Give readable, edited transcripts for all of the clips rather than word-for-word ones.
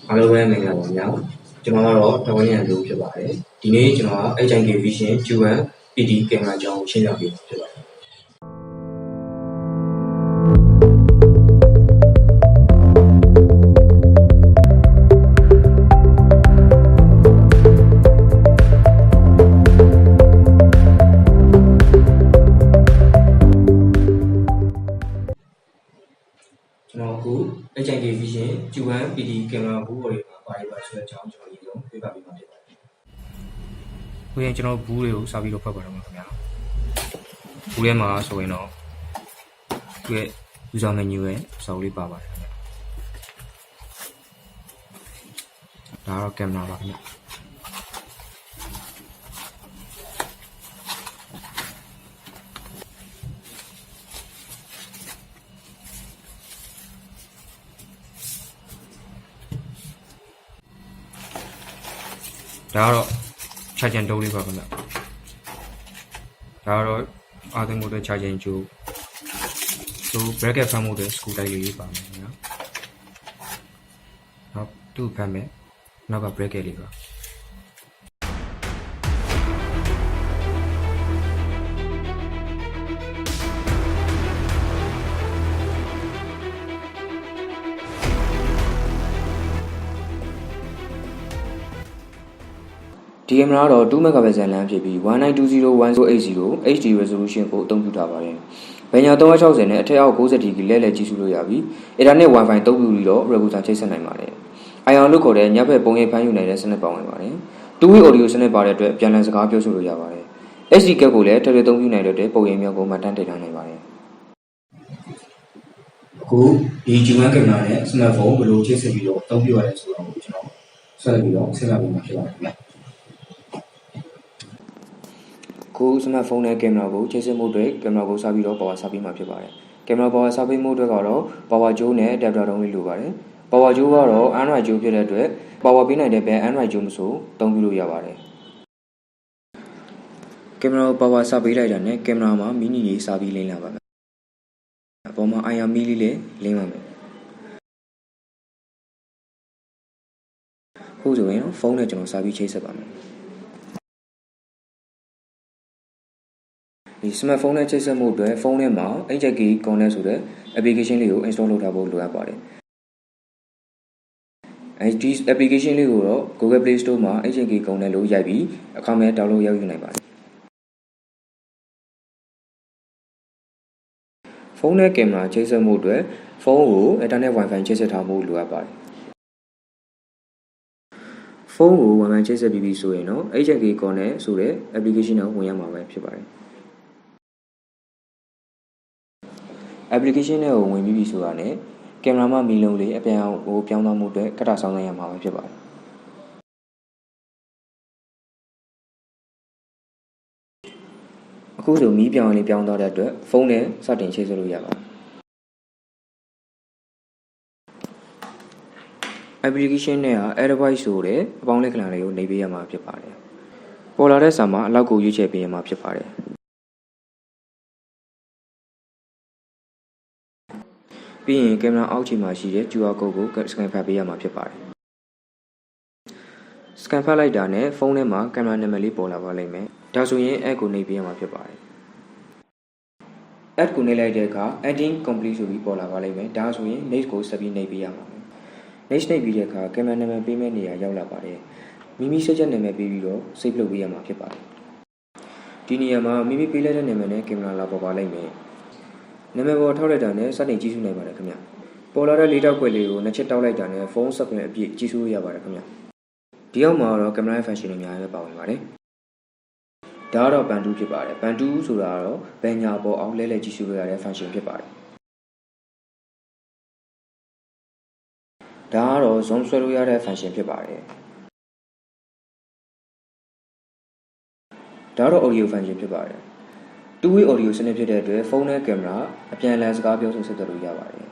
အားလုံးပဲမင်္ဂလာပါခင်ဗျာကျွန်တော်ကတော့တဝင်းရန်လူဖြစ်ပါတယ်ဒီနေ့ကျွန်တော်က Hikvision Q1 PD ကင်မရာအကြောင်းရှင်းပြပေးမှာဖြစ်ပါတယ်ကျွန်တော်အခု Hikvision Q1 PD ကင်မရာဘူးတွေမှာပါရပါဆိုတဲ့အကြောင်းကျွန်တော်ဒီလိုပြပြပေးမှာဖြစ်ပါတယ်။ခုရင်ကျွန်တော်ဘူးတွေကိုစာပြီးတော့ဖတ်ပါတော့မှာခင်ဗျာ။ဘူးထဲမှာဆိုရင်တော့သူရဲ့ user menu ရဲ့စာအုပ်လေးပါပါတယ်ခင်ဗျာ။ဒါတော့ကင်မရာပါခင်ဗျာ။ဒါကတော့ charging တုံးလေးပါခင်ဗျာဒါကတော့အားသွင်းမှုအတွက် charging ကျိုးဆို bracket ဖမ်းမှုအတွက် screw တိုက်လေးပါမယ်ခင်ဗျာနောက်သူ့ဖမ်းမယ်နောက်က bracket လေးပါဒီကင်မရာတော့2 megapixel လမ်းဖြစ်ပြီး 19201080 HD resolution ကိုအသုံးပြုထားပါတယ်။ဘယ်ညာ360နဲ့အထက်အောက်60 degree လဲလှယ်ကြည့်ရှုလို့ရပြီး Ethernet Wi-Fi သုံးပြီးတော့ router ချိတ်ဆက်နိုင်ပါတယ်။ IR လို့ခေါ်တဲ့ညဘက်ပုံရိပ်ဖမ်းယူနိုင်တဲ့စနစ်ပါဝင်ပါတယ်။ Two-way audio စနစ်ပါတဲ့အတွက်ပြန်လည်စကားပြောဆိုလို့ရပါတယ်။ SD card ကိုလည်းထည့်သွင်းသုံးပြုနိုင်တဲ့အတွက်ပုံရိပ်မျိုးကိုမှတ်တမ်းတင်နိုင်ပါတယ်။အခုဒီ Q1 ကင်မရာနဲ့ smartphone ဘယ်လိုချိတ်ဆက်ပြီးတော့သုံးပြရလဲဆိုတော့ကျွန်တော်ဆက်လက်ပြီးတော့ဆက်လက်ပြီးမှာဖြစ်ပါတယ်ခင်ဗျာ။ခုစမတ်ဖုန်းနဲ့ကင်မရာကိုချိတ်ဆက်မှုတွေကင်မရာကိုစပြီးတော့ power စပေးမှာဖြစ်ပါတယ်။ကင်မရာ power စပေးမှုတွေကတော့ power jaw နဲ့ adapter တုံးလေးလိုပါတယ်။ power jaw ကတော့ Android jaw ဖြစ်တဲ့အတွက် power ပေးနိုင်တဲ့ဘယ် Android jaw မဆိုသုံးပြုလို့ရပါတယ်။ကင်မရာ power စပေးလိုက်တာနဲ့ကင်မရာမှာမီနီလေးစပြီးလိမ့်လာပါမယ်။အပေါ်မှာ IR မီလေးလည်းလိမ့်ပါမယ်။ခုဆိုရင်ဖုန်းနဲ့ကျွန်တော်စပြီးချိတ်ဆက်ပါမယ်။ဒီ smartphone နဲ့ချိတ်ဆက်မှုအတွက်ဖုန်းထဲမှာ HK Connect ဆိုတဲ့ application လေးကို install လုပ်ထားဖို့လိုအပ်ပါတယ်။ဒီ application လေးကိုတော့ Google Play Store မှာ HK Connect လို့ရိုက်ပြီးအခမဲ့ download ရောက်ယူနိုင်ပါတယ်။ဖုန်းနဲ့ကင်မရာချိတ်ဆက်မှုအတွက်ဖုန်းကို Ethernet Wi-Fi ချိတ်ဆက်ထားဖို့လိုအပ်ပါတယ်။ဖုန်းကို Wi-Fi ချိတ်ဆက်ပြီးပြီဆိုရင်တော့ HK Connect ဆိုတဲ့ application ကိုဝင်ရမှာပဲဖြစ်ပါတယ်။ application နဲ့ကိုဝင်ပြီးပြီဆိုတာနဲ့ကင်မရာမှာမီလုံးလေးအပြန်အောင်ကိုပြောင်းသွားမှုအတွက်ကတ္တဆောင်းနိုင်ရမှာပဲဖြစ်ပါတယ်အခုဆိုမီးပြောင်းလေးပြောင်းသွားတဲ့အတွက်ဖုန်းနဲ့စတင်ချိတ်ဆက်လို့ရပါတယ် application နဲ့က advice ဆိုတဲ့အပေါင်းလက္ခဏာတွေကိုနှိပ်ပေးရမှာဖြစ်ပါတယ်ပေါ်လာတဲ့စာမှာအလောက်ကိုရွေးချယ်ပေးရမှာဖြစ်ပါတယ်ပြီးရင်ကင်မရာအောက်ခြေမှာရှိတဲ့ QR code ကို scan ဖတ်ပေးရမှာဖြစ်ပါတယ်။ scan ဖတ်လိုက်တာနဲ့ဖုန်းထဲမှာကင်မရာနာမည်လေးပေါ်လာပါလိမ့်မယ်။ဒါဆိုရင် add ကိုနှိပ်ပေးရမှာဖြစ်ပါတယ်။ add ကိုနှိပ်လိုက်တဲ့အခါ adding complete ဆိုပြီးပေါ်လာပါလိမ့်မယ်။ဒါဆိုရင် next ကိုဆက်ပြီးနှိပ်ပေးရမှာပဲ။ next နှိပ်ပြီးတဲ့အခါကင်မရာနာမည်ပေးမဲ့နေရာရောက်လာပါတယ်။မိမိစိတ်ချက်နာမည်ပေးပြီးတော့ save လုပ်ပေးရမှာဖြစ်ပါတယ်။ဒီနေရာမှာမိမိပေးလိုက်တဲ့နာမည်နဲ့ကင်မရာလာပေါ်ပါလိမ့်မယ်။နာမည်ပေါ်ထောက်လိုက်တာနဲ့စတင်ကြည့်ရှုနိုင်ပါတယ်ခင်ဗျပေါ်လာတဲ့လေးတောက်ခွက်လေးကိုနှစ်ချက်တောက်လိုက်တာနဲ့ဖုန်းဆက်ခွင့်အပြည့်ကြည့်ရှုလို့ရပါတယ်ခင်ဗျဒီအောက်မှာတော့ကင်မရာ function တွေအများကြီးပဲပါဝင်ပါတယ်ဒါကတော့ Band 2 ဖြစ်ပါတယ် Band 2ဆိုတာကတော့ဘယ်ညာပေါ်အောင်လဲလှယ်ကြည့်ရှုလို့ရတဲ့ function ဖြစ်ပါတယ်ဒါကတော့ zoom ဆွဲလို့ရတဲ့ function ဖြစ်ပါတယ်ဒါကတော့ audio function ဖြစ်ပါတယ်Two-way audio စနစ်ဖြစ်တဲ့အတွက်ဖုန်းနဲ့ကင်မရာအပြန်အလှန်စကားပြောဆိုဆက်သွယ်လို့ရပါတယ်။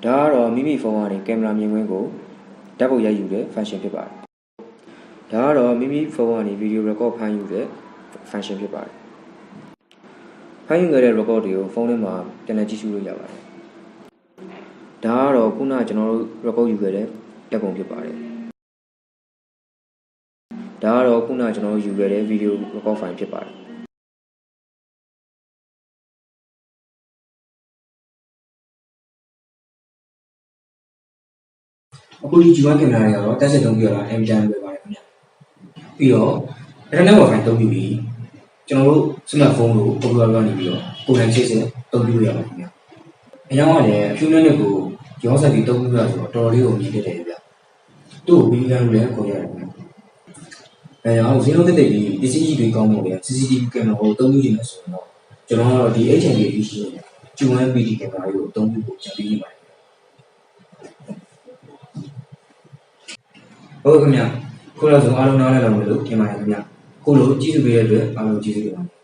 ဒါကတော့မိမိဖုန်းကနေကင်မရာမြင်ကွင်းကိုဓာတ်ပုံရိုက်ယူတဲ့ function ဖြစ်ပါတယ်။ဒါကတော့မိမိဖုန်းကနေ video record ဖမ်းယူတဲ့ function ဖြစ်ပါတယ်။ဖမ်းယူခဲ့တဲ့ record တွေကိုဖုန်းထဲမှာပြန်လည်ကြည့်ရှုလို့ရပါတယ်။ ဒါကတော့ခုနကျွန်တော်တို့ record ယူခဲ့တဲ့လက်ပုံဖြစ်ပါတယ်ဒါကတော့ခုနကျွန်တော်တို့ယူခဲ့တဲ့ video record file ဖြစ်ပါတယ်အခုဒီ G1 ကင်မရာတွေကတော့တက်ဆက်သုံးပြီးတော့အင်တန်ပဲပါတယ်ခင်ဗျပြီးတော့ internet wifi သုံးပြီးပြီကျွန်တော်တို့ smartphone ကို computer ကနေပြီးတော့ကိုယ်တိုင်ချိတ်ဆက်သုံးပြီးရပါတယ်ခင်ဗျအကြောင်းကလည်းအဖြူနဲ့ကိုရောဆက်ပြီးသုံးပြီးရဆိုတော့တော်တော်လေးကိုမြင်တတ်တယ်ဗျသူ့ကိုပြီးကန်လို့လည်းခေါ်ရတယ်ခင်ဗျအဲအောင်ဈေးလုံးတက်တက်ပြီးပစ္စည်းကြီးတွေကောင်းလို့လည်း CCTV ကင်မရာကိုသုံးပြီးနေဆိုတော့ကျွန်တော်ကတော့ဒီ HND ရှိနေတဲ့ G1 PD ကင်မရာကိုသုံးပြီးပို့ချပေးနေပါတယ်ဟုတ်ခင်ဗျခုလောက်ဆိုအားလုံးနားလည်တော့လို့ထင်ပါတယ်ခင်ဗျခုလိုကြည့်စုပေးတဲ့အတွက်အားလုံးကျေးဇူးတင်ပါတယ်